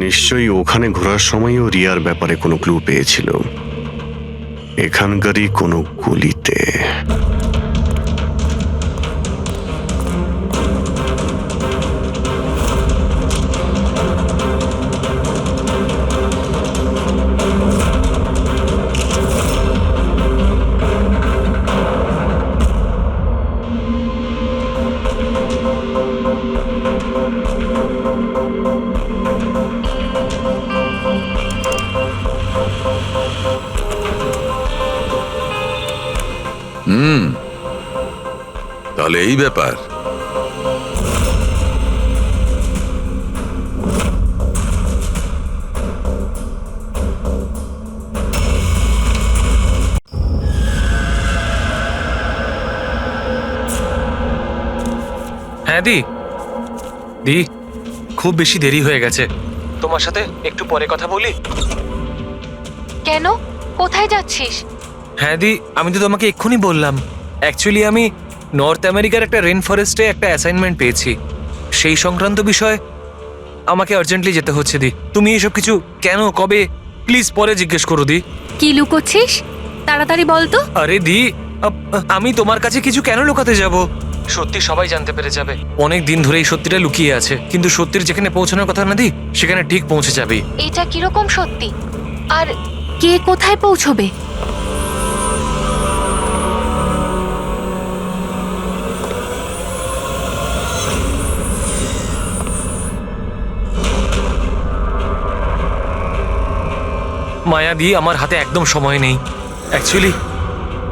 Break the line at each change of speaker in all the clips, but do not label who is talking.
নিশ্চয়ই ওখানে ঘোরার সময়ও রিয়ার ব্যাপারে কোনো ক্লু পেয়েছিল, এখানকারই কোনো গলিতে।
তাহলে এই ব্যাপার।
হ্যাঁ দি দি, খুব বেশি দেরি হয়ে গেছে, তোমার সাথে একটু পরে কথা বলি?
কেন? কোথায় যাচ্ছিস?
হ্যাঁ দি, আমি তো তোমাকে এক্ষুনি বললাম। অ্যাকচুয়ালি আমি নর্থ আমেরিকার একটা রেন ফরেস্টে একটা অ্যাসাইনমেন্ট পেয়েছি, সেই সংক্রান্ত বিষয় আমাকে আর্জেন্টলি যেতে হচ্ছে দি। তুমি এসব কিছু কেন, কবে, প্লিজ পরে জিজ্ঞেস করো দি।
কি লুকোচ্ছিস? তাড়াতাড়ি বল তো।
আরে দি, আমি তোমার কাছে কিছু কেন লুকাতে যাব? সত্যি সবাই জানতে পেরে যাবে। অনেক দিন ধরে এই সত্যিটা লুকিয়ে আছে, কিন্তু সত্যির যেখানে পৌঁছানোর কথা না দি, সেখানে ঠিক পৌঁছে যাবে।
এটা কিরকম সত্যি? আর কে কোথায় পৌঁছবে?
মায়া দি, আমার হাতে একদম সময় নেই। অ্যাকচুয়ালি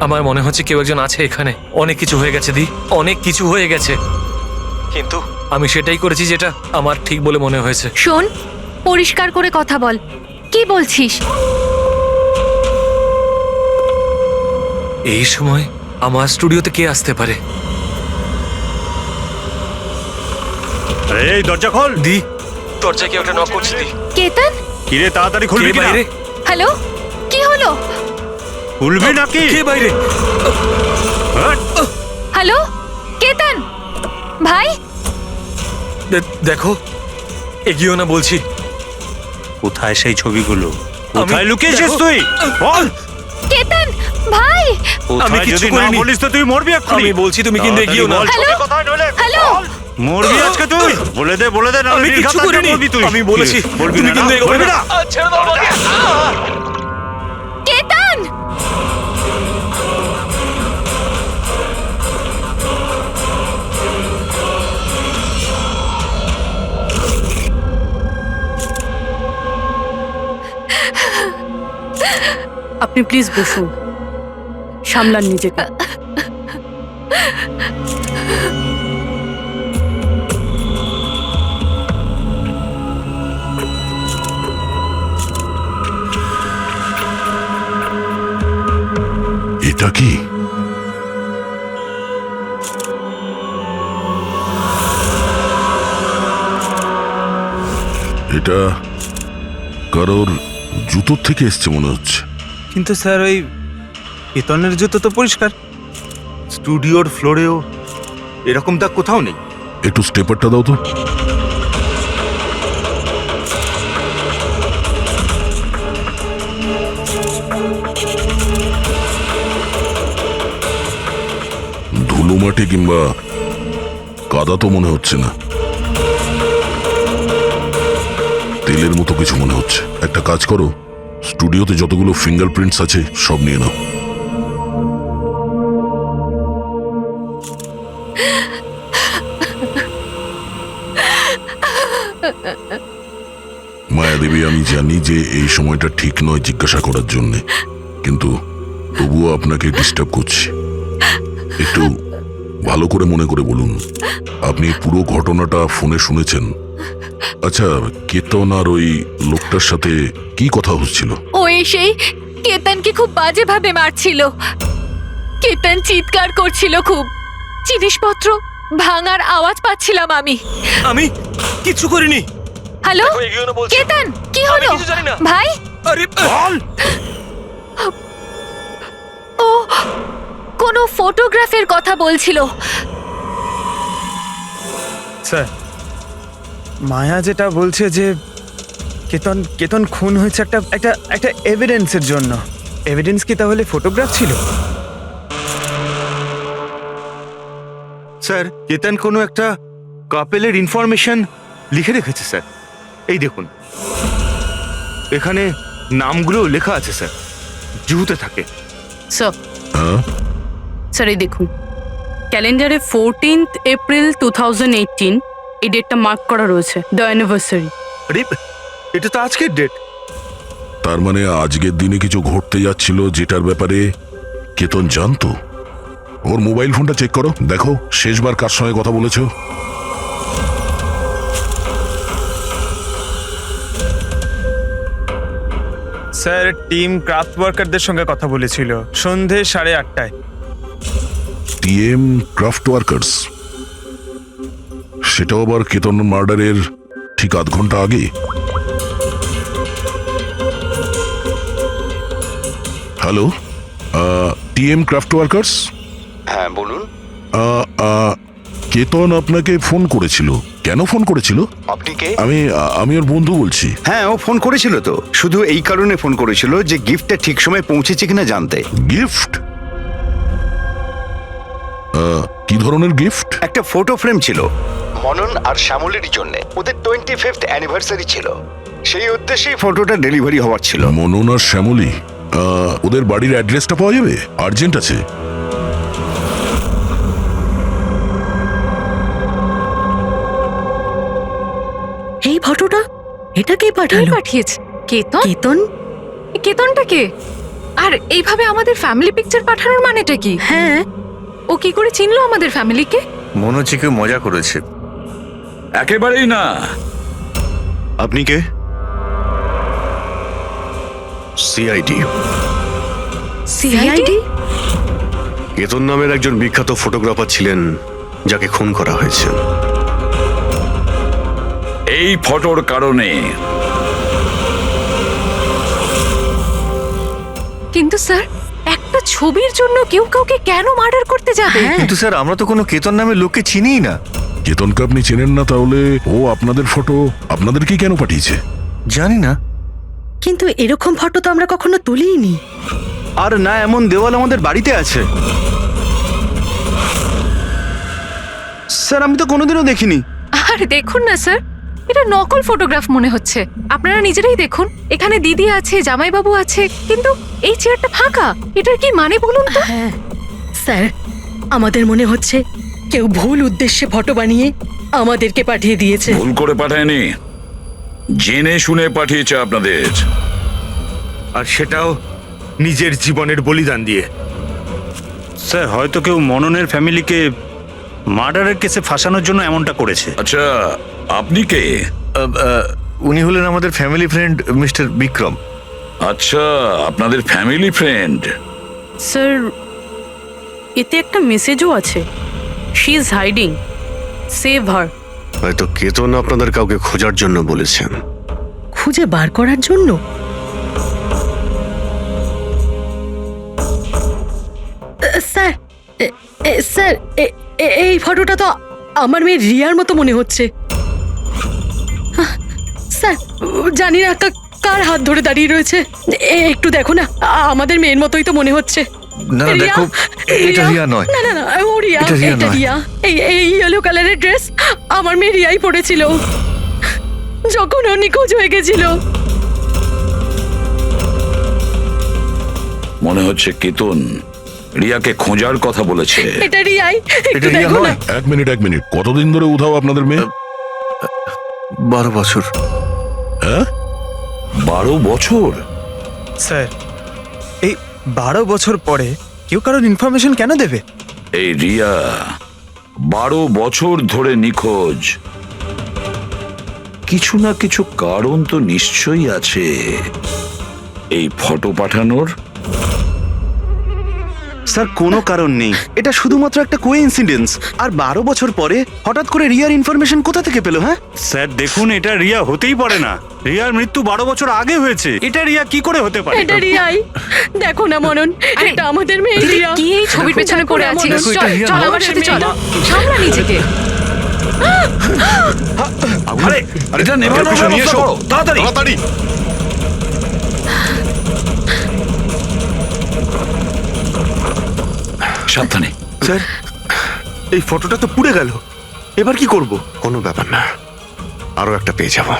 আমার মনে হচ্ছে কেউ একজন আছে এখানে। অনেক কিছু হয়ে গেছে দি, অনেক কিছু হয়ে গেছে, কিন্তু আমি সেটাই করেছি যেটা আমার ঠিক বলে মনে হয়েছে।
শোন, পরিষ্কার করে কথা বল, কি বলছিস?
এই সময় আমার স্টুডিওতে কে আসতে পারে?
এই দরজা খোল।
দি, দরজা কেউ একটা নক করছে দি।
কেতন?
কিরে, তাড়াতাড়ি খুলবি
কে
কিনা?
বাইরে?
হ্যালো, কি হলো?
খুলবি নাকি?
কে বাইরে?
হ্যালো কেতন ভাই,
দেখো, এগিয়েও না বলছি।
কোথায় সেই ছবিগুলো?
কোথায়
কোথায় লুকিয়েছিস
দেখো।
তুই? বল।
কেতন ভাই।
আমি
কোথায়?
কিচ্ছু
যদি না
করিনি।
বলিস তো তুই মরবি এক্ষুনি।
আমি বলছি, তুমি কিন্তু এগিয়েও না।
হ্যালো? হ্যালো?
মরবি আজকে তুই। বলে দে, বলে দে, না
আমি কিচ্ছু করিনি। আমি বলেছি,
বলবি
তুমি
না,
কিন্তু এগোবে
বলবি
না।
না।
ছেড়ে দাও আমাকে।
কেতন!
আপনি প্লিজ বসুন, সামলান নিজেকে।
এটা কি? এটা কারোর জুতোর থেকে এসছে মনে হচ্ছে।
কিন্তু স্যার, ওই কেতনের জুতো তো পরিষ্কার। স্টুডিওর ফ্লোরেও এরকম দাগ কোথাও নেই।
একটু স্টেপারটা দাও তো। ধুলো মাটি কিংবা কাদা তো মনে হচ্ছে না, তেলের মতো কিছু মনে হচ্ছে। একটা কাজ করো, স্টুডিওতে যতগুলো ফিঙ্গারপ্রিন্টস আছে সব নিয়ে নাও। মায়াদেবী, আমি জানি যে এই সময়টা ঠিক নয় জিজ্ঞাসা করার জন্যে, কিন্তু তবুও আপনাকে ডিস্টার্ব করছি। একটু ভালো করে মনে করে বলুন, আপনি পুরো ঘটনাটা ফোনে শুনেছেন? আচ্ছা, কেতন আর ওই লোকটার সাথে কি কথা হচ্ছিল?
ও এসেই কেতনকে খুব বাজেভাবে মারছিল। কেতন চিৎকার করছিল খুব। জিনিসপত্র ভাঙার আওয়াজ পাচ্ছিলাম আমি।
আমি কিচ্ছু করিনি।
হ্যালো
দেখো, এগিয়েও না বলছি।
কেতন, কি
আমি
হলো
কিছু জানি না।
ভাই?
আরে বল।
ও কোনো ফটোগ্রাফের কথা বলছিল।
স্যার, মায়া যেটা বলছে যে
কেতন খুন হয়েছে একটা একটা একটা এভিডেন্সের জন্য। এভিডেন্স কি তাহলে ফটোগ্রাফ ছিল?
স্যার কেতন কোনো একটা কাপেলের ইনফরমেশন লিখে রেখেছে স্যার। এই দেখুন, এখানে নামগুলো লেখা আছে স্যার, জুহুতে থাকে।
স্যার
হ্যাঁ
স্যার এই দেখুন, ক্যালেন্ডারে 14th এপ্রিল 2018 এই ডেটটা মার্ক করা রয়েছে, দ্য অ্যানিভার্সারি।
আরে এটা তো আজকের ডেট।
তার মানে আজকের দিনে কিছু ঘটতে যাচ্ছিল যেটার ব্যাপারে কেতন জানতো। ওর মোবাইল ফোনটা চেক করো, দেখো শেষবার কার সঙ্গে কথা বলেছো।
স্যার টিম ক্রাফট ওয়ার্কারদের সঙ্গে কথা বলেছিল সন্ধে 8:30টায়।
টিএম ক্রাফট ওয়ার্কার্স, সেটাও আবার কেতন মার্ডারের ঠিক আধ ঘন্টা আগে। Hello, TM craft workers.
হ্যাঁ বলুন।
কেতন আপনাকে ফোন করেছিল, কেন ফোন করেছিল?
আপনি কে?
আমি ওর বন্ধু বলছি।
হ্যাঁ, ও ফোন করেছিল তো, শুধু এই কারণে ফোন করেছিল যে গিফটটা ঠিক সময় পৌঁছেছে কিনা জানতে।
গিফট? কি ধরনের গিফট?
একটা ফটো ফ্রেম ছিল মনন আর শ্যামলের জন্য, ওদের 25th অ্যানিভার্সারি ছিল, সেই উদ্দেশ্যেই ফটোটা ডেলিভারি হওয়ার ছিল।
মনন আর শ্যামলী, ওদের বাড়ির অ্যাড্রেসটা পাওয়া যাবে? আর্জেন্ট আছে।
এই ফটোটা এটা কে
কে
পাঠালো?
পাঠিয়েছে? কেতন?
কেতন?
কেতনটা কে? আর এইভাবে আমাদের ফ্যামিলি পিকচার পাঠানোর মানেটা কি?
হ্যাঁ,
ও কি করে চিনলো আমাদের ফ্যামিলিকে?
মনে হচ্ছে কেউ মজা করেছে।
একেবারেই না।
আপনি কে?
সিআইডি।
সিআইডি?
কেতন নামের একজন বিখ্যাত ফটোগ্রাফার ছিলেন যাকে খুন করা হয়েছে।
এই ফটোর কারণে।
কিন্তু স্যার, একটা ছবির জন্য কেউ কাউকে কেন মার্ডার করতে যাবে?
কিন্তু স্যার আমরা তো কোনো কেতন নামের লোককে চিনিই না।
কেতনকে আপনি চেনেন না, তাহলে ও আপনাদের ফটো আপনাদেরকে কেন পাঠিয়েছে?
জানি না।
কিন্তু এরকম ফটো তো আমরা কখনো তুলিনি।
আর না এমন দেওয়াল আমাদের বাড়িতে আছে। স্যার আমি তো কোনোদিনও দেখিনি।
আর দেখুন না স্যার, এটা নকল ফটোগ্রাফ মনে হচ্ছে। আপনারা নিজেরাই দেখুন, এখানে দিদি আছে, জামাইবাবু আছে, কিন্তু এই চেয়ারটা ফাঁকা। এটার কি মানে বলুন তো?
হ্যাঁ স্যার, আমাদের মনে হচ্ছে কেউ ভুল উদ্দেশ্যে ফটো বানিয়ে আমাদেরকে পাঠিয়ে দিয়েছে।
ভুল করে পাঠায়নি, জেনে শুনে পাঠিয়েছে আপনাদের।
আর সেটাও নিজের জীবনের বলিদান দিয়ে।
স্যার হয়তো কেউ মননের ফ্যামিলিকে মার্ডারের কেসে ফাঁসানোর জন্য এমনটা করেছে।
আচ্ছা, আপনি কে?
উনি হলেন আমাদের ফ্যামিলি ফ্রেন্ড মিস্টার বিক্রম।
আচ্ছা, আপনাদের ফ্যামিলি ফ্রেন্ড।
স্যার এতে একটা মেসেজও আছে, শি ইজ হাইডিং, সেভ হার।
হয়তো কেতন আপনাদের কাউকে খোঁজার জন্য বলেছেন।
খুঁজে বার করার জন্য? স্যার স্যার এই ফটোটা তো আমার মেয়ে রিয়ার মতো মনে হচ্ছে। স্যার জানি না কার হাত ধরে দাঁড়িয়ে রয়েছে, একটু দেখো না, আমাদের মেয়ের মতোই তো মনে হচ্ছে।
না
রিয়া,
দেখো, এটা রিয়া নয়।
না না না, ও রিয়া,
এটা রিয়া
এটা
নয়।
রিয়া। এই ইয়েলো কালারের ড্রেস আমার মেয়ে রিয়াই পরেছিল যখন ও নিখোঁজ হয়ে গেছিল।
মনে হচ্ছে কেতন রিয়াকে খোঁজার কথা বলেছে।
এটা রিয়াই, একটু
এটা রিয়া
দেখো না।
নয়।
এক মিনিট, কতদিন ধরে উধাও আপনাদের মেয়ে?
12 বছর।
হ্যাঁ,
12 বছর?
স্যার এই 12 বছর পরে কেউ কারোর ইনফরমেশন কেন দেবে?
এই রিয়া 12 বছর ধরে নিখোঁজ। কিছু না কিছু কারণ তো নিশ্চয়ই আছে এই ফটো পাঠানোর।
স্যার কোনো কারণ নেই, এটা শুধুমাত্র একটা কোইন্সিডেন্স। আর 12 বছর পরে হঠাৎ করে রিয়ার ইনফরমেশন কোথা থেকে পেলো? হ্যাঁ
স্যার দেখুন, এটা রিয়া হতেই পারে না। রিয়ার মৃত্যু 12 বছর আগে হয়েছে, এটা রিয়া কি করে হতে পারে?
এটা রিয়াই, দেখো না মনন, এটা আমাদের মেয়ে
দিদি,
রিয়া।
কি এই ছবির পেছনে পড়ে আছিস?
দেখো, এটা
চল
রিয়া
চল
নয়।
আমার সাথে চল, সামলা নিজেকে।
আরে এটা নেভানোর
কিছু নিয়ে
ব্যবস্থা
এসো।
করো, তাড়াতাড়ি।
তাড়াতাড়ি।
সাবধানে।
স্যার এই ফটোটা তো পুড়ে গেল, এবার কি করব?
কোনো ব্যাপার না, আরো একটা পেয়ে যাবো।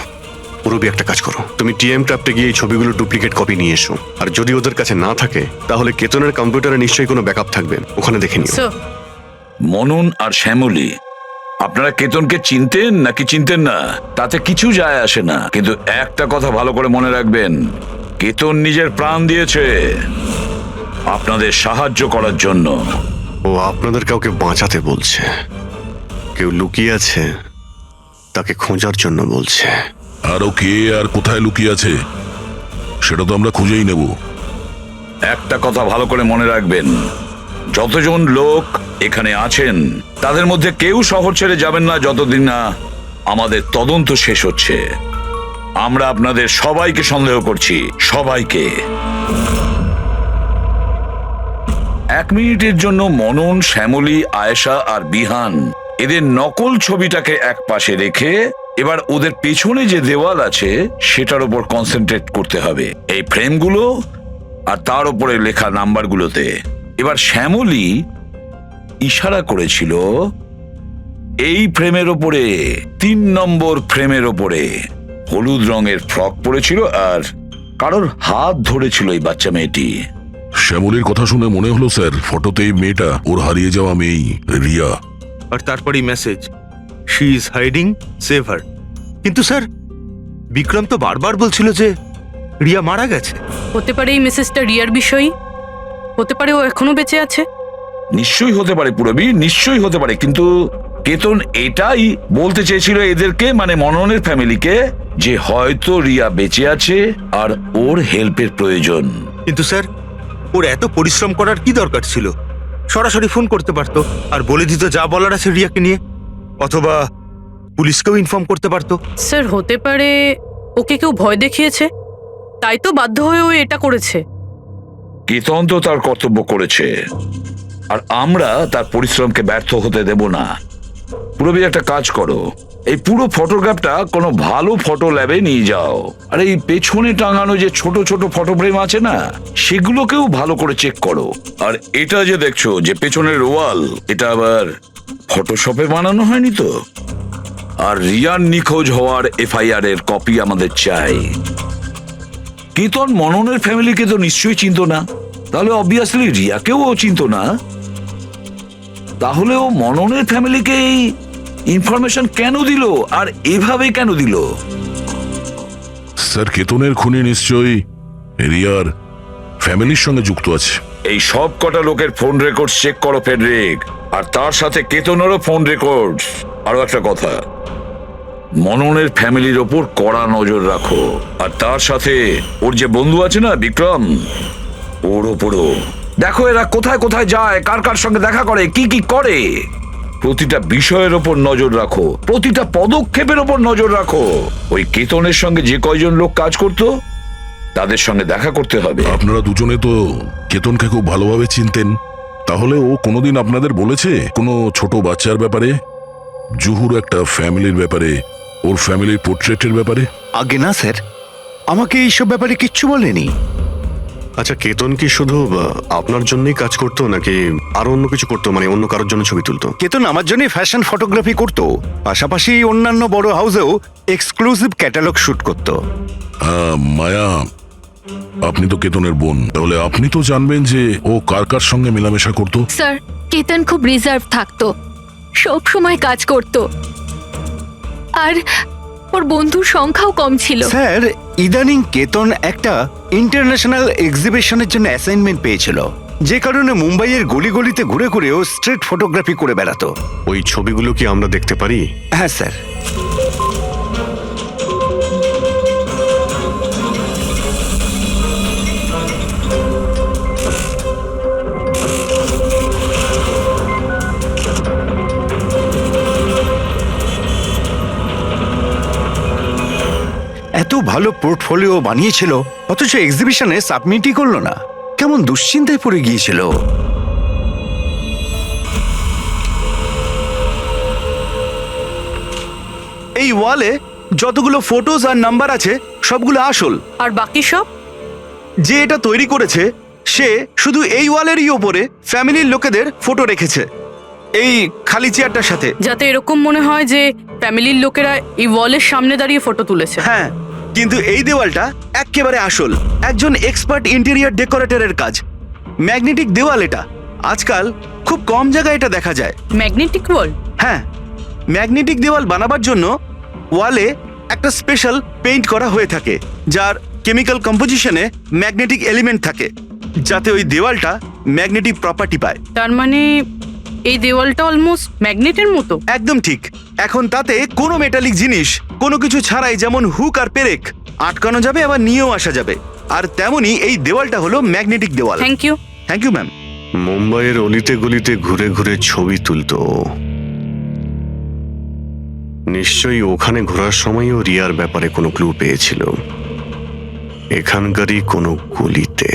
পুরবি একটা কাজ করো, তুমি টিএম ক্রাফটে গিয়ে এই ছবিগুলো ডুপ্লিকেট কপি নিয়ে এসো। আর যদি ওদের কাছে না থাকে তাহলে কেতনের কম্পিউটারে নিশ্চয়ই কোনো ব্যাকআপ থাকবে, ওখানে দেখে নিও।
স্যার
মনন আর শ্যামলী, আপনারা কেতনকে চিনতেন নাকি চিনতেন না তাতে কিছু যায় আসে না, কিন্তু একটা কথা ভালো করে মনে রাখবেন, কেতন নিজের প্রাণ দিয়েছে আপনাদের সাহায্য করার জন্য।
ও আপনাদের কাউকে বাঁচাতে বলছে, কেউ লুকিয়ে আছে তাকে খোঁজার জন্য বলছে।
আরও কে আর কোথায় লুকিয়ে আছে সেটা তো আমরা খুঁজেই নেব।
একটা কথা ভালো করে মনে রাখবেন, যতজন লোক এখানে আছেন তাদের মধ্যে কেউ শহর ছেড়ে যাবেন না যতদিন না আমাদের তদন্ত শেষ হচ্ছে। আমরা আপনাদের সবাইকে সন্দেহ করছি, সবাইকে। 1 মিনিটের জন্য মনন, শ্যামলী, আয়েশা আর বিহান এদের নকল ছবিটাকে এক পাশে রেখে এবার ওদের পেছনে যে দেওয়াল আছে সেটার উপর কনসেন্ট্রেট করতে হবে, এই ফ্রেমগুলো আর তার উপরে লেখা নাম্বারগুলোতে। এবার শ্যামলী ইশারা করেছিল এই ফ্রেমের ওপরে, 3 নম্বর ফ্রেমের ওপরে। হলুদ রঙের ফ্রক পরেছিল আর কারোর হাত ধরেছিল এই বাচ্চা মেয়েটি।
শ্যামলীর কথা শুনে মনে হলো স্যার ফটোতেই মেয়েটা ওর হারিয়ে যাওয়া মেয়েই রিয়া।
আর তারপরই message, she is hiding, save হার। কিন্তু স্যার বিক্রম তো বারবার বলছিল যে রিয়া মারা গেছে।
হতে পারে এই মেসেজটা রিয়ার বিষয়ই, হতে পারে ও এখনো বেঁচে আছে।
নিশ্চয়ই হতে পারে পুরবি, নিশ্চয়ই হতে পারে, কিন্তু কেতন এটাই বলতে চেয়েছিল এদেরকে, মানে মননের ফ্যামিলিকে, যে হয়তো রিয়া বেঁচে আছে আর ওর হেল্পের প্রয়োজন।
কিন্তু স্যার ওর এত পরিশ্রম করার কি দরকার ছিল? সরাসরি ফোন করতে পারতো আর বলে দিত যা বলার আছে রিয়াকে নিয়ে, অথবা পুলিশকেও ইনফর্ম করতে পারতো।
স্যার হতে পারে ওকে কেউ ভয় দেখিয়েছে, তাই তো বাধ্য হয়ে ও এটা করেছে।
কেতন তো তার কর্তব্য করেছে আর আমরা তার পরিশ্রমকে ব্যর্থ হতে দেব না। পুরবি একটা কাজ করো, এই পুরো ফটোগ্রাফটা কোনো ভালো ফটো ল্যাবে নিয়ে যাও, আর এই পেছনে টাঙানো যে ছোট ছোট ফটো ফ্রেম আছে না সেগুলোকেও ভালো করে চেক করো। আর এটা যে দেখছো যে পেছনের ওয়াল, এটা আবার ফটোশপে বানানো হয়নি তো? আর রিয়ার নিখোঁজ হওয়ার এফআইআর এর কপি আমাদের চাই। কেতন মননের ফ্যামিলিকে তো নিশ্চয়ই চিনতো না, তাহলে অবভিয়াসলি রিয়াকেও ও চিনতো না। তাহলে ও মননের ফ্যামিলিকে এই ইনফরমেশন কেন দিল আর এভাবে কেন দিল?
স্যার কেতনের খুনি নিশ্চয়ই রিয়ার ফ্যামিলির সঙ্গে যুক্ত আছে।
এই সব কটা লোকের ফোন রেকর্ড চেক করো ফেডরিক, আর তার সাথে কেতনেরও ফোন রেকর্ড। আরো একটা কথা, মননের ফ্যামিলির ওপর কড়া নজর রাখো, আর তার সাথে ওর যে বন্ধু আছে না বিক্রম, ওর ওপরও দেখো এরা কোথায় কোথায় যায়, কার কার সঙ্গে দেখা করে, কি কি করে। প্রতিটা বিষয়ের ওপর নজর রাখো, প্রতিটা পদক্ষেপের ওপর নজর রাখো। ওই কেতনের সঙ্গে যে কয়জন লোক কাজ করতো তাদের সঙ্গে দেখা করতে হবে।
আপনারা দুজনে তো কেতনকে খুব ভালোভাবে চিনতেন, তাহলে ও কোনোদিন আপনাদের বলেছে কোনো ছোট বাচ্চার ব্যাপারে, জুহুর একটা ফ্যামিলির ব্যাপারে, ওর ফ্যামিলির পোর্ট্রেটের ব্যাপারে?
আগে না স্যার, আমাকে এইসব ব্যাপারে কিচ্ছু বলেনি।
আচ্ছা, কেতন কি শুধু আপনার জন্যই কাজ করতো নাকি আরো অন্য কিছু করতো, মানে অন্য কারোর জন্য ছবি তুলতো?
কেতন আমার জন্য ফ্যাশন ফটোগ্রাফি করতো, পাশাপাশি অন্যান্য বড় হাউসেও এক্সক্লুসিভ ক্যাটালগ শুট করতো।
মায়া, আপনি তো কেতনের বোন, তাহলে আপনি তো জানবেন যে ও কার কার সঙ্গে মেলামেশা করতো।
স্যার কেতন খুব রিজার্ভ থাকতো, সব সময় কাজ করতো, আর ওর বন্ধুর সংখ্যাও কম ছিল।
স্যার ইদানিং কেতন একটা ইন্টারন্যাশনাল এক্সিবিশনের জন্য অ্যাসাইনমেন্ট পেয়েছিল, যে কারণে মুম্বাইয়ের গলি গলিতে ঘুরে ঘুরে ও স্ট্রিট ফটোগ্রাফি করে বেড়াতো।
ওই ছবিগুলো কি আমরা দেখতে পারি?
হ্যাঁ স্যার। এত ভালো পোর্টফোলিও বানিয়েছিল অথচ এক্সিবিশনে সাবমিটই করলো না, কেমন দুশ্চিন্তায় পড়ে গিয়েছিল।
এই ওয়ালে যতগুলো ফটোজ আর নাম্বার আছে সবগুলো আসল।
আর বাকি সব?
যে এটা তৈরি করেছে সে শুধু এই ওয়ালেরই ওপরে ফ্যামিলির লোকেদের ফটো রেখেছে এই খালি চেয়ারটার সাথে।
যাতে এরকম মনে হয় যে ফ্যামিলির লোকেরা এই ওয়ালের সামনে দাঁড়িয়ে ফটো তুলেছে।
হ্যাঁ, কিন্তু এই দেওয়ালটা একেবারে আসল, একজন এক্সপার্ট ইন্টেরিয়র ডেকোরেটরের কাজ। ম্যাগনেটিক দেওয়াল এটা, আজকাল খুব কম জায়গায় এটা দেখা যায়।
ম্যাগনেটিক ওয়াল?
হ্যাঁ, ম্যাগনেটিক দেওয়াল বানাবার জন্য ওয়ালে একটা স্পেশাল পেইন্ট করা হয়ে থাকে যার কেমিক্যাল কম্পোজিশনে ম্যাগনেটিক এলিমেন্ট থাকে, যাতে ওই দেওয়ালটা ম্যাগনেটিক প্রপার্টি পায়।
তার মানে এই দেওয়ালটা অলমোস্ট ম্যাগনেটের মতো?
একদম ঠিক। এখন তাতে কোনো মেটালিক জিনিস কোনো কিছু ছাড়াই, যেমন হুক আর পেরেক, আটকানো যাবে আবার নিয়েও আসা যাবে। আর তেমনি এই দেওয়ালটা হলো ম্যাগনেটিক দেওয়াল।
Thank you.
Thank you ma'am.
মুম্বাইয়ের অলিতে গলিতে ঘুরে ঘুরে ছবি তুলতো। নিশ্চয়ই ওখানে ঘোরার সময়ও রিয়ার ব্যাপারে কোনো ক্লু পেয়েছিল, এখানকারই কোনো গলিতে।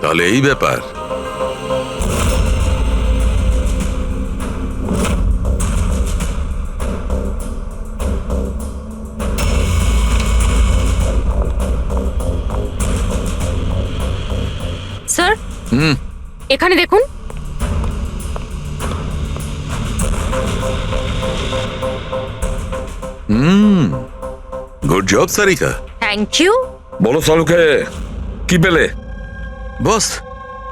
তাহলে এই ব্যাপার।
স্যার, এখানে দেখুন।
Good job Sarika.
Thank you.
বলো শাহরুখে, কি পেলে?
বস,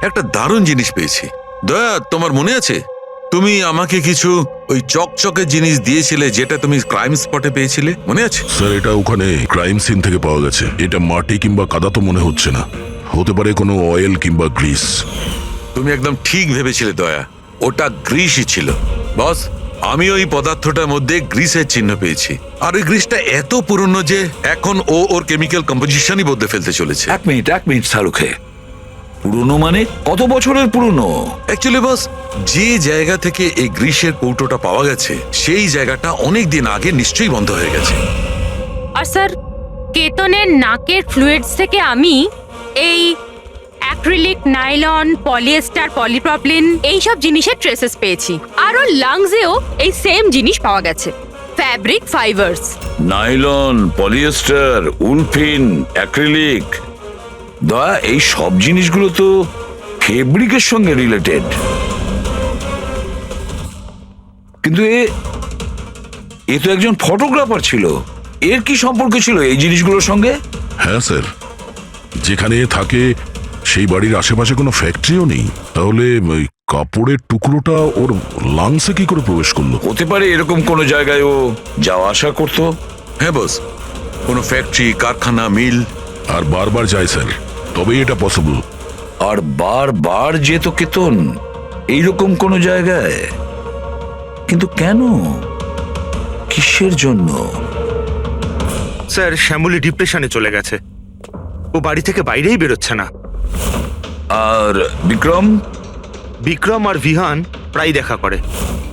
একটা দারুণ জিনিস পেয়েছি। দয়া, তোমার মনে আছে তুমি আমাকে কিছু ওই চকচকে জিনিস দিয়েছিলে যেটা তুমি ক্রাইম স্পটে পেয়েছিলে, মনে আছে? স্যার, এটা ওখানে ক্রাইম সিন থেকে পাওয়া গেছে। এটা মাটি কিংবা কাদা তো মনে হচ্ছে না, হতে পারে কোনো অয়েল কিংবা গ্রিস। তুমি একদম ঠিক ভেবেছিলে দয়া, ওটা গ্রিসই ছিল। বস, আমি ওই পদার্থটার মধ্যে গ্রিসের চিহ্ন পেয়েছি, আর ওই গ্রিসটা এত পুরনো যে এখন ও ওর কেমিক্যাল কম্পোজিশনই বদলে ফেলতে চলেছে।
এক মিনিট শাহরুখে, পুরনো মানে কত বছরের পুরনো?
অ্যাকচুয়ালি বস, যে জায়গা থেকে এই গ্রিসের কৌটোটা পাওয়া গেছে সেই জায়গাটা অনেক দিন আগে নিশ্চয়ই বন্ধ হয়ে গেছে।
আর স্যার, কেতনের নাকের ফ্লুইডস থেকে আমি এই অ্যাক্রিলিক, নাইলন, পলিয়েস্টার, পলিপ্রপিলিন এইসব জিনিসের ট্রেসেস পেয়েছি। আর ওর লাংসেও এই সেম জিনিস পাওয়া গেছে, fabric fibres.
Nylon, polyester, olefin, acrylic. দয়া, এই সব জিনিসগুলো তো ফেব্রিকের সঙ্গে রিলেটেড, কিন্তু এ তো একজন ফটোগ্রাফার ছিল। এর কি সম্পর্ক ছিল এই জিনিসগুলোর সঙ্গে?
হ্যাঁ স্যার, যেখানে থাকে সেই বাড়ির আশেপাশে কোনো ফ্যাক্টরিও নেই, তাহলে ওই কাপড়ের টুকরোটা ওর লাংসে কি করে প্রবেশ করলো?
হতে পারে এরকম কোনো জায়গায় ও যাওয়া আসা করতো।
হ্যাঁ বস, কোনো ফ্যাক্টরি, কারখানা, মিল। আর বারবার যায় স্যার, তবেই এটা পসিবল।
আর বারবার যেত কেতন এইরকম কোনো জায়গায়, কিন্তু কেন, কিসের জন্য?
স্যার, শ্যামলী ডিপ্রেশনে চলে গেছে, ও বাড়ি থেকে বাইরেই বেরোচ্ছে না।
আর
বিক্রম আর ভিহান প্রায় দেখা করে।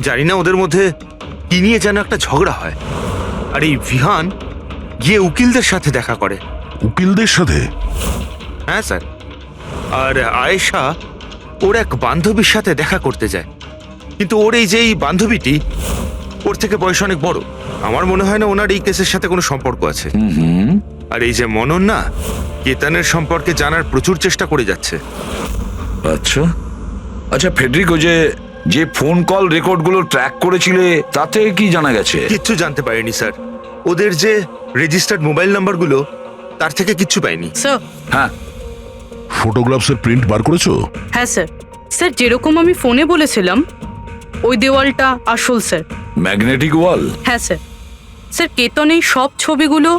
জানি না ওদের মধ্যে কি নিয়ে যেন একটা ঝগড়া হয়। আর এই ভিহান গিয়ে উকিলদের সাথে দেখা করে।
উকিলদের সাথে?
হ্যাঁ স্যার। আর আয়েশা ওর এক বান্ধবীর সাথে দেখা করতে যায়, কিন্তু ওর এই যে এই বান্ধবীটি ওর থেকে বয়স অনেক বড়। আমার মনে হয় না ওনার এই কেসের সাথে কোনো সম্পর্ক আছে। আর এই যে মনন না, কেতনের সম্পর্কে জানার প্রচুর চেষ্টা করে যাচ্ছে।
আচ্ছা আচ্ছা, ফেডরিকো যে ফোন কল রেকর্ডগুলো ট্র্যাক করেছিলে তাতে কি জানা গেছে?
কিচ্ছু জানতে পারিনি স্যার। ওদের যে রেজিস্টার্ড মোবাইল নাম্বারগুলো তার থেকে কিচ্ছু পাইনি।
স্যার।
হ্যাঁ,
ফটোগ্রাফসের প্রিন্ট বার করেছো?
হ্যাঁ স্যার। স্যার, যেরকম আমি ফোনে বলেছিলাম ওই দেওয়ালটা আসল স্যার।
ম্যাগনেটিক ওয়াল?
হ্যাঁ স্যার। স্যার, কেতন এই সব ছবিগুলো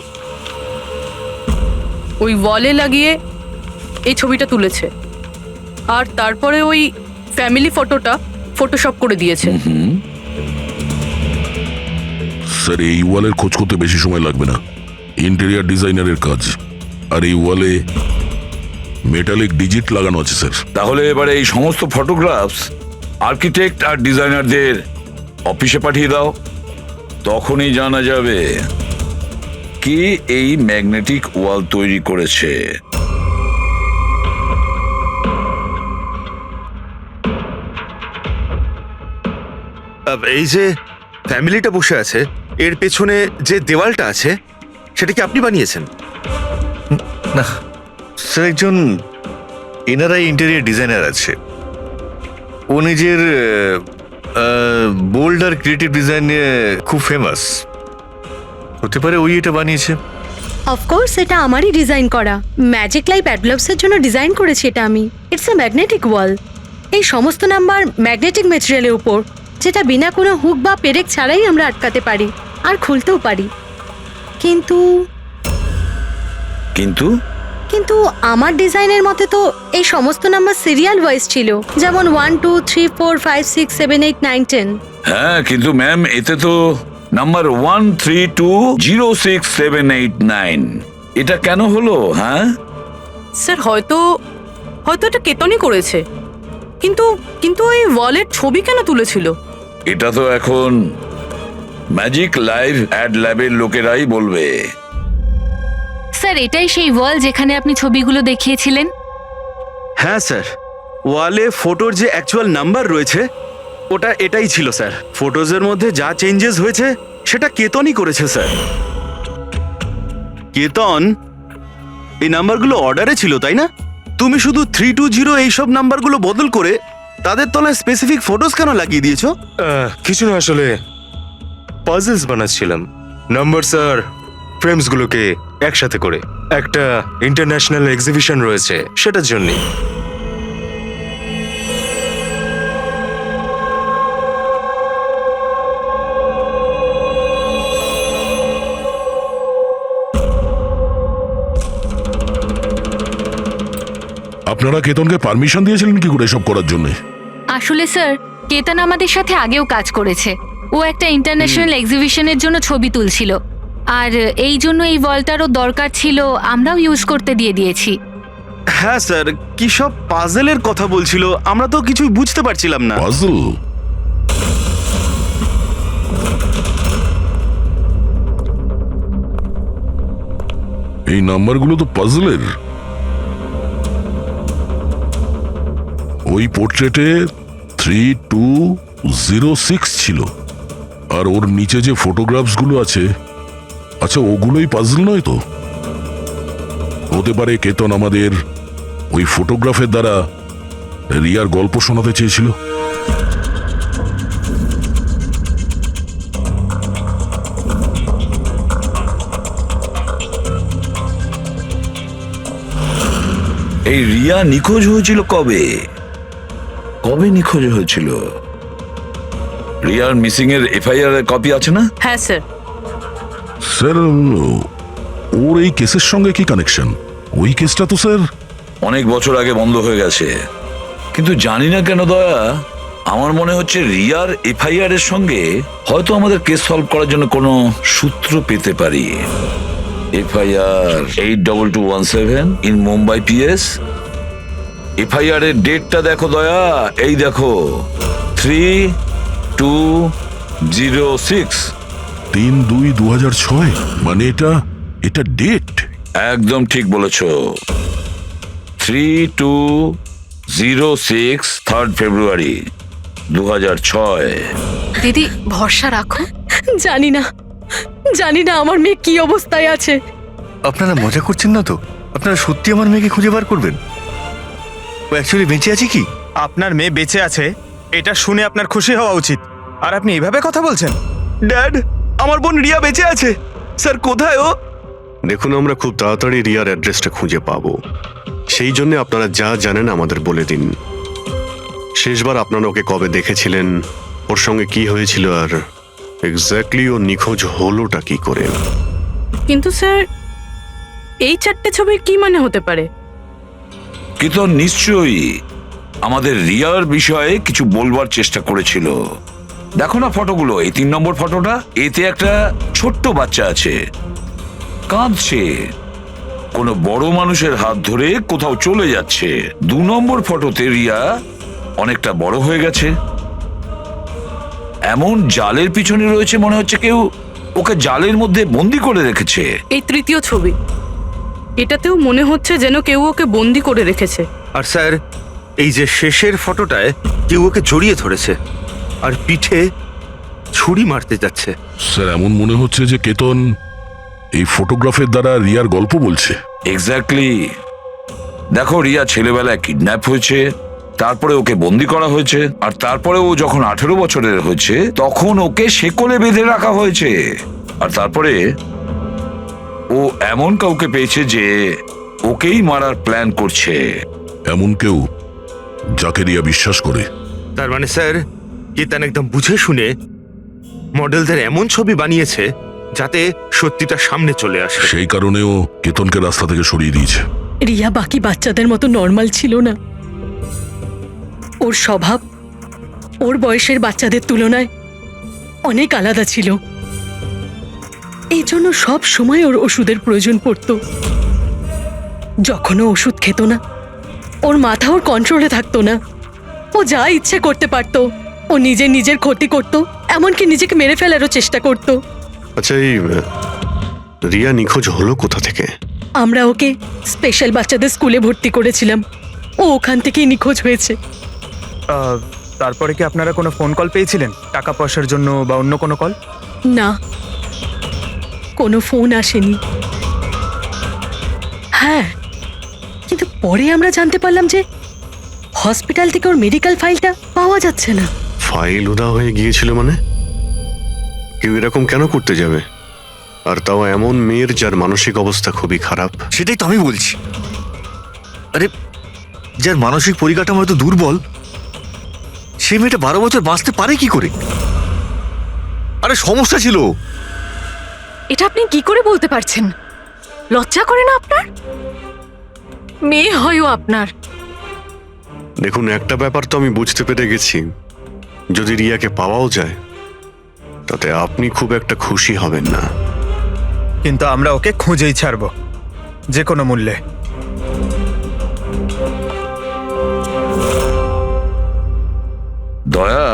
ওই ওয়ালে লাগিয়ে এই ছবিটা তুলেছে, আর তারপরে ওই ফ্যামিলি ফটোটা ফটোশপ করে দিয়েছে।
স্যার এই ওয়ালের খোঁজ করতে বেশি সময় লাগবে না, ইন্টেরিয়ার ডিজাইনারের কাজ। আর এই ওয়ালে মেটালিক ডিজিট লাগানো আছে স্যার।
তাহলে এবারে এই সমস্ত ফটোগ্রাফস আর্কিটেক্ট আর ডিজাইনারদের অফিসে পাঠিয়ে দাও। তখনই জানা যাবে কে এই ম্যাগনেটিক ওয়াল তৈরি করেছে।
এই যে ফ্যামিলিটা বসে আছে, এর পেছনে যে দেওয়ালটা আছে সেটা কি আপনি বানিয়েছেন?
না স্যার, একজন এনআরআই ইন্টেরিয়ার ডিজাইনার আছে, ও নিজের বোল্ড আর ক্রিয়েটিভ ডিজাইন নিয়ে খুব ফেমাস। হতে পারে ওই এটা বানিয়েছে।
অফকোর্স এটা আমারই ডিজাইন করা। ম্যাজিক লাইফ অ্যাডলভসের জন্য ডিজাইন করেছি এটা আমি। ইটস এ ম্যাগনেটিক ওয়াল। এই সমস্ত নাম্বার ম্যাগনেটিক মেটেরিয়ালের উপর, যেটা বিনা কোনো হুক বা পেরেক ছাড়াই আমরা আটকাতে পারি আর খুলতেও পারি। কিন্তু
কিন্তু
কিন্তু আমার ডিজাইনের মতে তো এই সমস্ত নাম্বার সিরিয়াল ওয়াইজ ছিল, যেমন 1 2 3 4 5 6 7 8 9 10।
হ্যাঁ, কিন্তু ম্যাম এতে তো নাম্বার 1320678 এটা কেন হলো? হ্যাঁ
স্যার, হয়তো এটা কেতনই করেছে, কিন্তু কিন্তু ওই ওয়ালের ছবি কেন তুলেছিল?
এটা তো এখন ম্যাজিক লাইভ অ্যাড ল্যাবের লোকেরাই বলবে।
স্যার, এটাই সেই ওয়াল যেখানে আপনি ছবিগুলো দেখিয়েছিলেন?
হ্যাঁ স্যার, ওয়ালে ফটোর যে অ্যাকচুয়াল নাম্বার রয়েছে ওটা এটাই ছিল স্যার। ফটোজের মধ্যে যা চেঞ্জেস হয়েছে সেটা কেতনই করেছে স্যার। কেতন, এই নাম্বারগুলো অর্ডারে ছিল তাই না? তুমি শুধু 320 এইসব নাম্বারগুলো বদল করে তাদের তলায় স্পেসিফিক ফটোজ কেন লাগিয়ে দিয়েছো?
কিছু না, আসলে পাজলস বানাচ্ছিলাম, নাম্বারস আর ফ্রেমসগুলোকে একসাথে করে। একটা ইন্টারন্যাশনাল এক্সিবিশন রয়েছে সেটার জন্যই।
আপনারা কেতনকে পারমিশন দিয়েছিলেন কি করে এসব করার জন্য?
আসলে স্যার, কেতন আমাদের সাথে আগেও কাজ করেছে। ও একটা ইন্টারন্যাশনাল এক্সিবিশনের জন্য ছবি তুলছিল, আর এই জন্য এই ওয়ালটারও দরকার ছিল, আমরাও ইউজ করতে দিয়ে দিয়েছি।
হ্যাঁ স্যার, কি সব পাজলের কথা বলছিল, আমরা তো কিছুই বুঝতে পারছিলাম না।
পাজল? এই নাম্বারগুলো তো পাজলের। ওই পোর্ট্রেটে 3206 ছিল, আর ওর নিচে যে ফটোগ্রাফসগুলো আছে, আচ্ছা ওগুলোই পাজল নয় তো? হতে পারে কেতন আমাদের ওই ফটোগ্রাফের দ্বারা রিয়ার গল্প শোনাতে চেয়েছিল।
এই রিয়া নিখোঁজ হয়েছিল কবে? কবে নিখোঁজ হয়েছিল? রিয়ার মিসিং এর এফআইআর এর কপি আছে না?
হ্যাঁ স্যার।
স্যার, ওর এই কেসের সঙ্গে কি কানেকশন? ওই কেসটা তো স্যার
অনেক বছর আগে বন্ধ হয়ে গেছে, কিন্তু জানি না কেন দয়া, আমার মনে হচ্ছে রিয়ার এফআইআর এর সঙ্গে হয়তো আমাদের কেস সলভ করার জন্য কোনো সূত্র পেতে পারি। FIR 82217 in Mumbai PS. FIR এর ডেটটা দেখো দয়া, এই দেখো 3206।
3/2/2006, মানে এটা ডেট।
একদম ঠিক বলেছো, 3206 3rd ফেব্রুয়ারি 2006।
দিদি, ভরসা রাখো।
জানি না আমার মেয়ে কি অবস্থায় আছে।
আপনারা মজা করছেন না তো? আপনারা সত্যি আমার মেয়েকে খুঁজে বার করবেন? ও অ্যাকচুয়ালি বেঁচে আছে কি?
আপনার মেয়ে বেঁচে আছে এটা শুনে আপনার খুশি হওয়া উচিত, আর আপনি এইভাবে কথা বলছেন। ড্যাড, আমার বোন রিয়া বেঁচে আছে। স্যার, কোথায় ও?
দেখুন, আমরা খুব তাড়াতাড়ি রিয়ার অ্যাড্রেসটা খুঁজে পাবো, সেই জন্য আপনারা যা জানেন আমাদের বলে দিন। শেষবার আপনারা ওকে কবে দেখেছিলেন, ওর সঙ্গে কি হয়েছিল, আর এক্স্যাক্টলি ও নিখোঁজ হলোটা কি করে?
কিন্তু স্যার, এই 4টে ছবির কি মানে হতে পারে?
কিন্তু নিশ্চয়ই আমাদের রিয়ার বিষয়ে কিছু বলবার চেষ্টা করেছিল। দেখো না ফটোগুলো, এই 3 নম্বর ফটোটা, এতে একটা ছোট্ট বাচ্চা আছে, কাঁদছে, কোনো বড় মানুষের হাত ধরে কোথাও চলে যাচ্ছে। 2 নম্বর ফটোতে রিয়া অনেকটা বড় হয়ে গেছে, এমন জালের পিছনে রয়েছে মনে হচ্ছে কেউ ওকে জালের মধ্যে বন্দি করে রেখেছে।
এই তৃতীয় ছবি, এটাতেও মনে হচ্ছে যেন কেউ ওকে বন্দি করে রেখেছে।
আর স্যার, এই যে শেষের ফটোটায় কেউ ওকে জড়িয়ে ধরেছে আর পিঠে ছুরি মারতে যাচ্ছে।
স্যার এমন মনে হচ্ছে যে কেতন এই ফটোগ্রাফের দ্বারা রিয়ার গল্প বলছে।
এক্স্যাক্টলি। দেখো, রিয়া ছেলেবেলায় কিডন্যাপ হয়েছে, তারপরে ওকে বন্দি করা হয়েছে, আর তারপরে ও যখন 18 বছরের হয়েছে তখন ওকে শেকলে বেঁধে রাখা হয়েছে। আর তারপরে ও এমন কাউকে পেয়েছে যে ওকেই মারার প্ল্যান করছে।
এমন কেউ যাকে রিয়া বিশ্বাস করে।
তার মানে স্যার, কেতন একদম বুঝে শুনে মডেলদের এমন ছবি বানিয়েছে যাতে সত্যিটা সামনে চলে আসে।
সেই কারণেও কেতনকে রাস্তা থেকে সরিয়ে দিয়েছে।
রিয়া বাকি বাচ্চাদের মতো নর্মাল ছিল না। ওর স্বভাব ওর বয়সের বাচ্চাদের তুলনায় অনেক আলাদা ছিল। এই জন্য সব সময় ওর ওষুধের প্রয়োজন পড়তো। যখন ও ওষুধ খেত না, ওর মাথা ওর কন্ট্রোলে থাকতো না। ও যা ইচ্ছে করতে পারতো। ও নিজের ক্ষতি করত, এমনকি নিজেকে মেরে ফেলারও চেষ্টা করত।
আচ্ছা, এই রিয়া নিখোঁজ হলো কোথা থেকে?
আমরা ওকে স্পেশাল বাচ্চাদের স্কুলে ভর্তি করেছিলাম। ও ওখান থেকেই নিখোঁজ হয়েছে।
তারপরে কি আপনারা কোনো ফোন কল পেয়েছিলেন টাকা পয়সার জন্য বা অন্য কোনো কল?
না, কোনো ফোন আসেনি। হ্যাঁ, কিন্তু পরে আমরা জানতে পারলাম যে হসপিটাল থেকে ওর মেডিকেল ফাইলটা পাওয়া যাচ্ছে না।
ফাইল উদা হয়ে গিয়েছিল মানে? কেউ এরকম কেন করতে যাবে? আর তাও এমন মেয়ের যার মানসিক অবস্থা খুবই খারাপ।
সেটাই তো আমি বলছি। আরে, যার মানসিক পরিকাঠামো এত দুর্বল, সে মেয়েটা 12 বছর বাঁচতে পারে কি করে? আরে সমস্যা ছিল।
এটা আপনি কি করে বলতে পারছেন? লজ্জা করে না আপনার? মেয়ে হয়ও আপনার।
দেখুন, একটা ব্যাপার তো আমি বুঝতে পেরে গেছি, যদি রিয়াকে পাওয়াও যায় তাতে আপনি খুব একটা খুশি হবেন না।
কিন্তু আমরা ওকে খুঁজেই ছাড়বো, যে কোনো মূল্যে।
দয়া,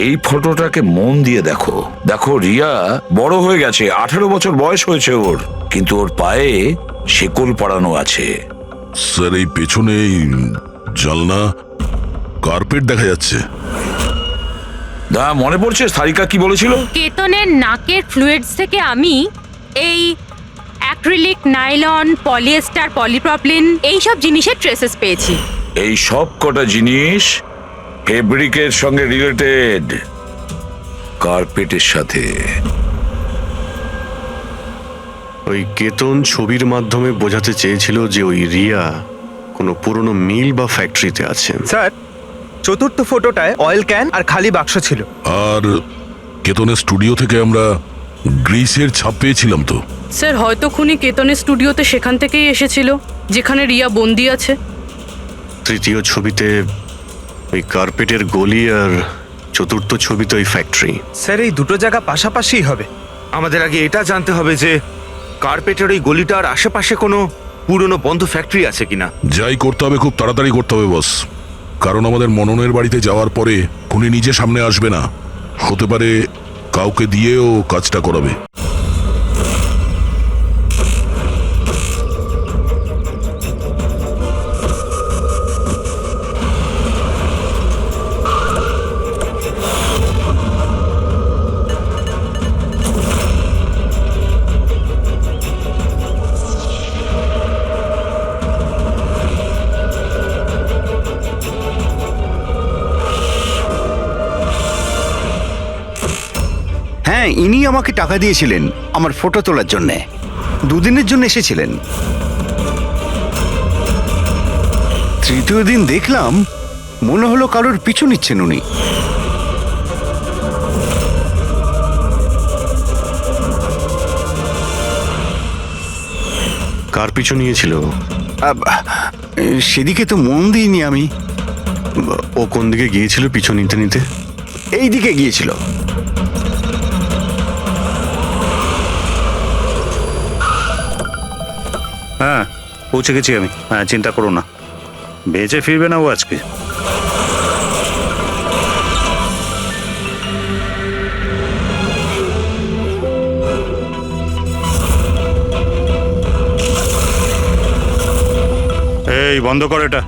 এই ফটোটাকে মন দিয়ে দেখো। দেখো, রিয়া বড় হয়ে গেছে, 18 বছর বয়স হয়েছে ওর, কিন্তু ওর পায়ে শেকল পরানো আছে।
স্যার, এই পেছনে এই জানলা কার্পেট দেখা যাচ্ছে।
দয়া, মনে পড়ছে সারিকা কি বলেছিল?
কেতনের নাকের ফ্লুইডস থেকে আমি এই অ্যাক্রিলিক, নাইলন, পলিয়েস্টার, পলিপ্রপলিন এইসব জিনিসের ট্রেসেস পেয়েছি।
এই সব কটা জিনিস ফেব্রিকের সঙ্গে রিলেটেড, কার্পেটের সাথে।
ওই কেতন ছবির মাধ্যমে বোঝাতে চেয়েছিল যে ওই রিয়া কোনো পুরনো মিল বা ফ্যাক্টরিতে আছে।
স্যার, চতুর্থ ফটোটায় অয়েল ক্যান আর খালি বাক্স ছিল।
আর কেতনের স্টুডিও থেকে আমরা গ্রিসের ছাপ পেয়েছিলাম তো।
স্যার, হয়তো খুনি কেতনের স্টুডিওতে সেখান থেকেই এসেছিল যেখানে রিয়া বন্দি আছে।
তৃতীয় ছবিতে ওই কার্পেটের গলি, আর চতুর্থ ছবিতে ওই ফ্যাক্টরি।
স্যার, এই দুটো জায়গা পাশাপাশিই হবে।
আমাদের আগে এটা জানতে হবে যে কার্পেটের ওই গলিটার আশেপাশে কোনো পুরনো বন্ধ ফ্যাক্টরি আছে কিনা।
যাই করতে হবে খুব তাড়াতাড়ি করতে হবে বস, কারণ আমাদের মননের বাড়িতে যাওয়ার পরে খুনি নিজে সামনে আসবে না, হতে পারে কাউকে দিয়েও কাজটা করাবে।
হ্যাঁ, ইনি আমাকে টাকা দিয়েছিলেন আমার ফটো তোলার জন্য। 2 দিনের জন্য এসেছিলেন। তৃতীয় দিন দেখলাম মনে হলো কারোর পিছু নিচ্ছেন উনি।
কার পিছু নিয়েছিল?
সেদিকে তো মন দিইনি আমি।
ও কোন দিকে গিয়েছিল পিছু নিতে নিতে?
এই দিকে গিয়েছিল।
হ্যাঁ, পৌঁছে গেছি আমি। হ্যাঁ, চিন্তা করো না, বেঁচে ফিরবে না ও আজকে। এই বন্ধ কর এটা।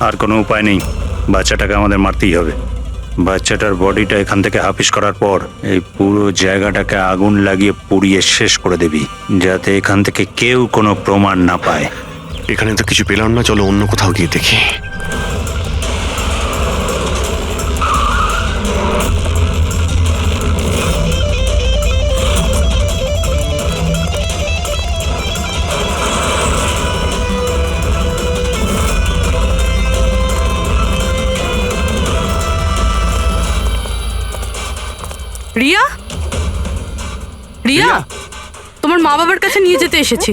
আর কোনো উপায় নেই, বাচ্চাটাকে আমাদের মারতেই হবে। বাচ্চাটার বডিটা এখান থেকে হাফিস করার পর এই পুরো জায়গাটাকে আগুন লাগিয়ে পুড়িয়ে শেষ করে দিবি, যাতে এখান থেকে কেউ কোনো প্রমাণ না পায়।
এখানে তো কিছু পেলাম না, চলো অন্য কোথাও গিয়ে দেখি।
রিয়া, রিয়া, তোমার মা বাবার কাছে নিয়ে যেতে এসেছি,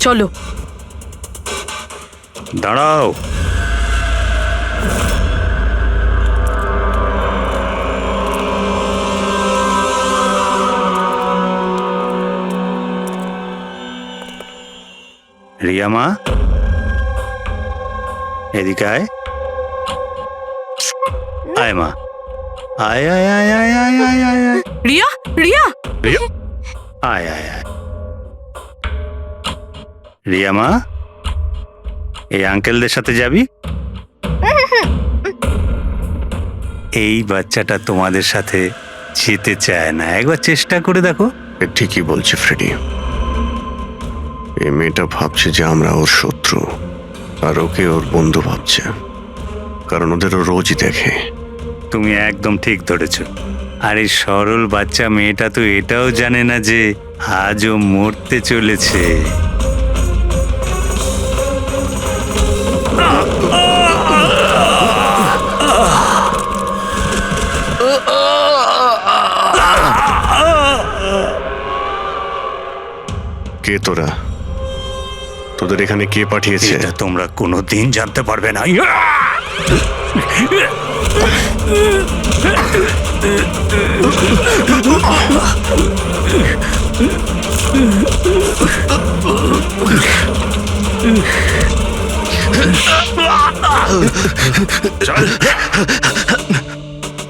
চলো।
দাঁড়াও, রিয়া মা, এদিকে আয়। আয় মা, আয় আয় আয় আয় আয় আয় আয় আয়।
রিয়া, রিয়া,
আয় আয় আয়। রিয়া মা, এই আঙ্কেলদের সাথে যাবি? এই বাচ্চাটা তোমাদের সাথে যেতে চায় না, একবার চেষ্টা করে দেখো।
ঠিকই বলছে ফ্রেডি, এই মেয়েটা ভাবছে যে আমরা ওর শত্রু, আর ওকে ওর বন্ধু ভাবছে, কারণ ওদেরও রোজই দেখে।
তুমি একদম ঠিক ধরেছ। আর এই সরল বাচ্চা মেয়েটা তো এটাও জানে না যে আজও মরতে চলেছে।
কে তোরা? তোদের এখানে কে পাঠিয়েছে?
এটা তোমরা কোনোদিন জানতে পারবে না।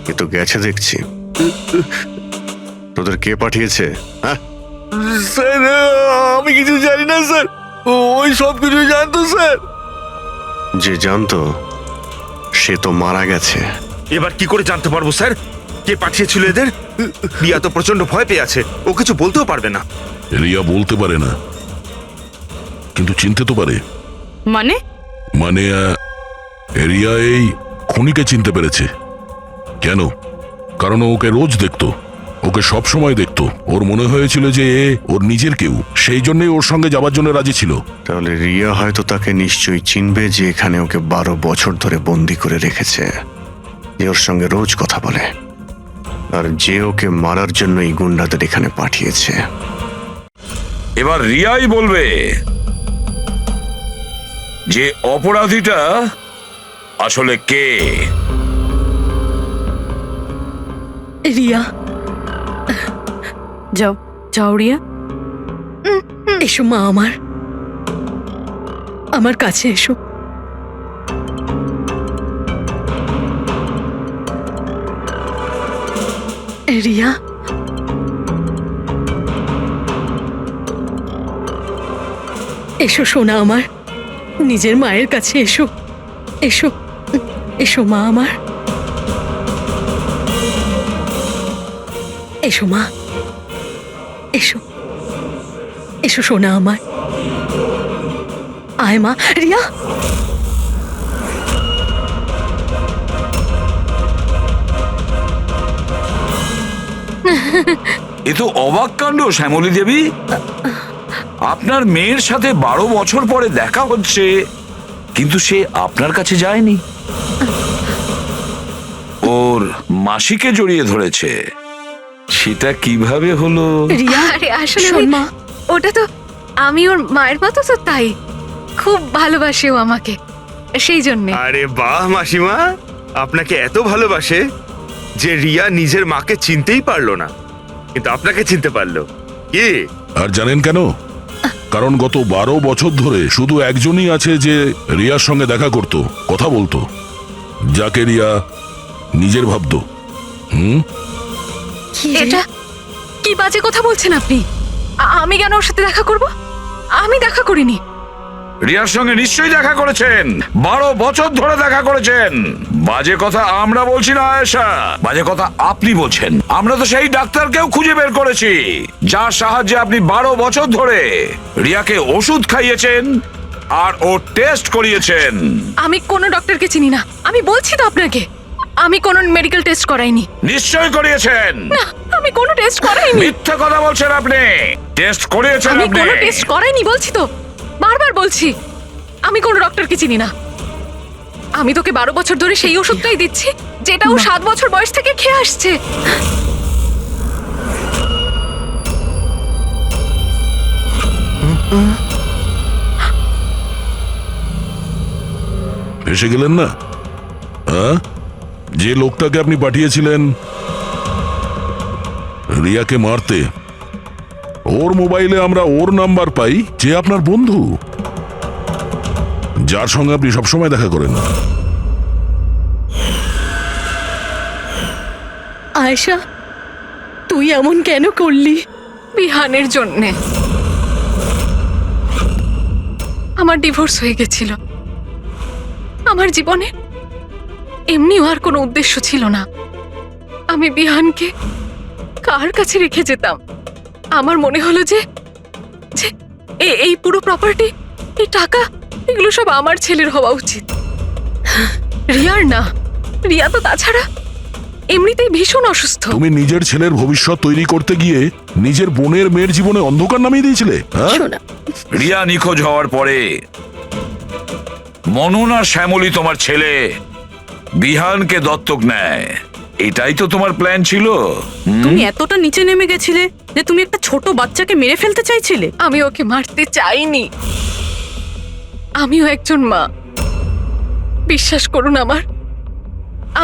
এ তো গেছে দেখছি। তোদের কে পাঠিয়েছে? হ্যাঁ
স্যার, আমি কিছু জানি না স্যার, ওই সব কিছু জানতো স্যার।
যে জানতো সে তো মারা গেছে।
এবার কি করে জানতে পারবো স্যার কে পাঠিয়েছিল এদের? রিয়া তো প্রচন্ড ভয় পেয়ে আছে, ও কিছু বলতেও পারবে না।
রিয়া বলতে পারে না, কিন্তু চিনতে তো পারে।
মানে
মানে রিয়া এই খুনিকে চিনতে পেরেছে। কেন? কারণ ও ওকে রোজ দেখতো, ওকে সব সময় দেখতো। ওর মনে হয়েছিল যে এ ওর নিজের কেউ, সেই জন্যই ওর সঙ্গে যাবার জন্য রাজি ছিল।
তাহলে রিয়া হয়তো তাকে নিশ্চয়ই চিনবে, যে এখানে ওকে 12 বছর ধরে বন্দি করে রেখেছে, যে ওর সঙ্গে রোজ কথা বলে, আর যে ওকে মারার জন্য এই গুন্ডাদের এখানে পাঠিয়েছে।
এবার রিয়াই বলবে যে অপরাধীটা আসলে কে।
রিয়া,
যাও যাও রিয়া।
এসো মা, আমার কাছে এসো। রিয়া, এসো সোনা আমার, নিজের মায়ের কাছে এসো। এসো এসো মা আমার, এসো মা, এসো এসো সোনা আমার। আয় মা। রিয়া,
এ তো অবাক কাণ্ড শ্যামলী দেবী। আপনার মেয়ের সাথে 12 বছর পরে দেখা হচ্ছে, কিন্তু সে আপনার কাছে যায়নি, ওর মাসিকে জড়িয়ে ধরেছে। সেটা কিভাবে হলো?
আরে আসলে ওটা তো আমি ওর মায়ের মতো, তো তাই খুব ভালোবাসে ও আমাকে, সেই জন্য।
আরে বাহ মাসিমা, আপনাকে এত ভালোবাসে যে রিয়া নিজের মাকে চিনতেই পারলো না, কিন্তু আপনাকে চিনতে পারলো। কি
আর জানেন কেন? কারণ গত 12 বছর ধরে শুধু একজনই আছে যে রিয়ার সঙ্গে দেখা করত, কথা বলতো, যাকে রিয়া নিজের ভাবতো।
এটা কি বাজে কথা বলছেন আপনি? আমি কেন ওর সাথে দেখা করব? আমি দেখা করিনি।
রিয়ার সঙ্গে নিশ্চয়ই দেখা করেছেন, 12 বছর ধরে দেখা করেছেন। বাজে কথা আমরা বলছি না আয়েশা, বাজে কথা আপনি বলছেন। আমরা তো সেই ডাক্তারকেও খুঁজে বের করেছি যার সাহায্যে আপনি 12 বছর ধরে রিয়াকে ওষুধ খাইয়েছেন আর ও টেস্ট করিয়েছেন।
আমি কোনো ডক্টরকে চিনি না, আমি বলছি তো আপনাকে, আমি কোনো মেডিকেল টেস্ট করাইনি।
নিশ্চয়ই করিয়েছেন।
না, আমি কোনো টেস্ট করাইনি।
মিথ্যা কথা বলছেন আপনি। টেস্ট করিয়েছেন
আমি
আপনি।
কোনো টেস্ট করাইনি বলছি তো, বারবার বলছি আমি কোনো ডক্টরকে চিনি না। আমি তোকে 12 বছর ধরে সেই ওষুধটাই দিচ্ছি যেটা ও 7 বছর বয়স থেকে খেয়ে আসছে।
ফেসে গেলেন না? হ্যাঁ, যে লোকটাকে আপনি পাঠিয়েছিলেন রিয়াকে মারতে, ওর মোবাইলে আমরা ওর নাম্বার পাই, যে আপনার বন্ধু, যার সঙ্গে আপনি সবসময় দেখা করেন।
আয়েশা, তুই এমন কেন করলি?
বিহানের জন্যে। আমার ডিভোর্স হয়ে গেছিল, আমার জীবনে এমনিও আর কোনো উদ্দেশ্য ছিল না। আমি বিহানকে কার কাছে রেখে যেতাম? আমার মনে হলো যে এই পুরো প্রপার্টি, এই টাকা, এগুলো সব আমার ছেলের হওয়া উচিত, রিয়ার না। রিয়া তো তাছাড়া এমনিতেই ভীষণ অসুস্থ।
তুমি নিজের ছেলের ভবিষ্যৎ তৈরি করতে গিয়ে নিজের বোনের মেয়ের জীবনে অন্ধকার নামিয়ে দিয়েছিলে।
রিয়া নিখোঁজ হওয়ার পরে মনন আর শ্যামলী তোমার ছেলে বিহানকে দত্তক নেয়, এটাই তো তোমার প্ল্যান ছিল।
তুমি এতটা নিচে নেমে গেছিলে যে তুমি একটা ছোট বাচ্চাকে মেরে ফেলতে চাইছিলে?
আমি ওকে মারতে চাইনি, আমিও একজন মা। বিশ্বাস করুন আমার,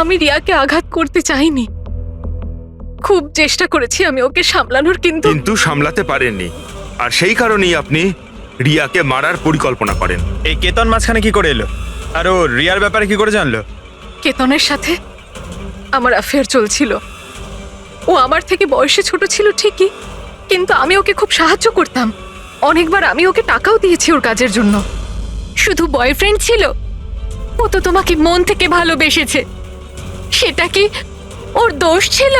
আমি রিয়াকে আঘাত করতে চাইনি। খুব চেষ্টা করেছি আমি ওকে সামলানোর, কিন্তু
সামলাতে পারেননি, আর সেই কারণেই আপনি রিয়াকে মারার পরিকল্পনা করেন।
এই কেতন মাঝখানে কি করে এলো? আর ও রিয়ার ব্যাপারে কি করে জানলো?
কেতনের সাথে আমার অ্যাফেয়ার চলছিল। ও আমার থেকে বয়সে ছোট ছিল ঠিকই, কিন্তু আমি ওকে খুব সাহায্য করতাম। অনেকবার আমি ওকে টাকাও দিয়েছি ওর কাজের জন্য।
শুধু বয়ফ্রেন্ড ছিল? ও তো তোমাকে মন থেকে ভালোবেসেছে, সেটা কি ওর দোষ ছিল?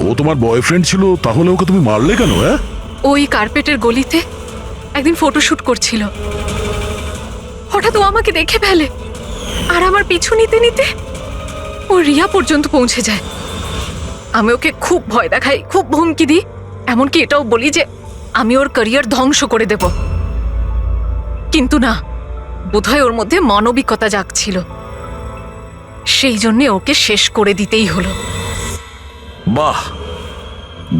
ও তোমার বয়ফ্রেন্ড ছিল, তাহলে ওকে তুমি মারলে কেন? হ্যাঁ,
ওই কার্পেটের গলিতে একদিন ফটোশুট করছিল, হঠাৎ ও আমাকে দেখে ফেলে, আর আমার পিছু নিতে নিতে ও রিয়া পর্যন্ত পৌঁছে যায়। আমি ওকে খুব ভয় দেখাই, খুব হুমকি দিই, এমনকি এটাও বলি যে আমি ওর ক্যারিয়ার ধ্বংস করে দেব। কিন্তু না, বোধহয় ওর মধ্যে মানবিকতা জাগছিল, সেই জন্য ওকে শেষ করে দিতেই হলো।
বাহ,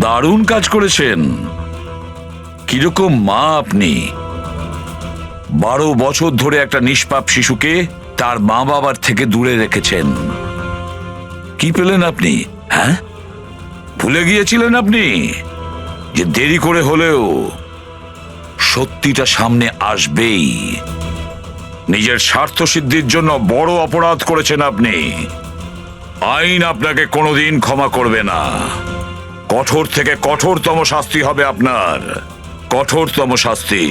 দারুণ কাজ করেছেন। কিরকম মা আপনি! 12 বছর ধরে একটা নিষ্পাপ শিশুকে তার মা বাবার থেকে দূরে রেখেছেন। কি পেলেন আপনি? হ্যাঁ, ভুলে গিয়েছিলেন আপনি যে দেরি করে হলেও সত্যিটা সামনে আসবেই। নিজের স্বার্থ সিদ্ধির জন্য বড় অপরাধ করেছেন আপনি। আইন আপনাকে কোনোদিন ক্ষমা করবে না। কঠোর থেকে কঠোরতম শাস্তি হবে আপনার, কঠোরতম শাস্তি।